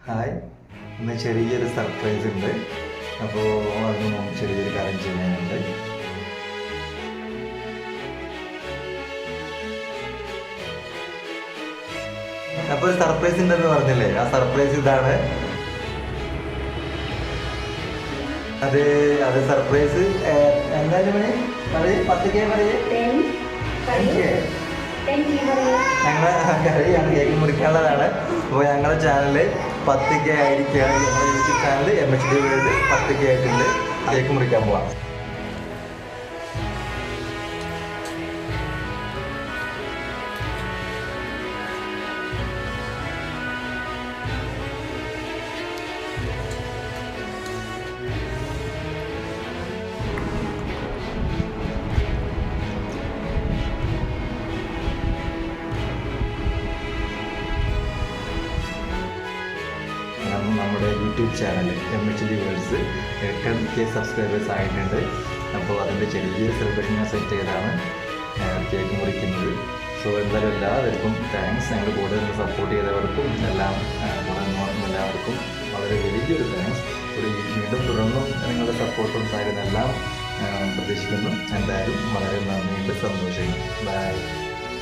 Hi, ഇന്ന് ചെറിയൊരു surprise ഉണ്ട്. അപ്പോൾ അതിന് മുമ്പ് ചെറിയൊരു കാര്യം ചെയ്യാനുണ്ട്. അപ്പോൾ ഒരു സർപ്രൈസ് ഉണ്ടെന്ന് പറഞ്ഞില്ലേ, ആ സർപ്രൈസ് ഇതാണ്. അത് അത് സർപ്രൈസ് എന്തായാലും പറയ്, 10K പറയേ. ഞങ്ങളെ കറിയാണ് കേക്ക് മുറിക്കാനുള്ളതാണ്. അപ്പോൾ ഞങ്ങളുടെ ചാനൽ 10K ആയിരിക്കുകയാണ്. ഞങ്ങളുടെ YouTube channel MHD world 10K ആയിട്ടുണ്ട്. കേക്ക് മുറിക്കാൻ പോവാം. നമ്മുടെ YouTube channel MHD worlds 10K subscribers ആയിട്ടുണ്ട്. അപ്പോൾ അതിൻ്റെ ചെറിയ സെലിബ്രേഷൻ സെറ്റ് ചെയ്താണ് കേക്ക് മുറിക്കുന്നത്. സോ എന്തായാലും എല്ലാവർക്കും താങ്ക്സ്. ഞങ്ങൾ കൂടെ നിന്ന് സപ്പോർട്ട് ചെയ്തവർക്കും എല്ലാം കൂടെ എല്ലാവർക്കും വളരെ വലിയൊരു താങ്ക്സ്. ഒരു വീണ്ടും തുടർന്നും നിങ്ങളുടെ സപ്പോർട്ടും സാധനം എല്ലാം പ്രതീക്ഷിക്കുന്നു. എന്തായാലും വളരെ നന്ദിയുണ്ട്, സന്തോഷം. ബൈ.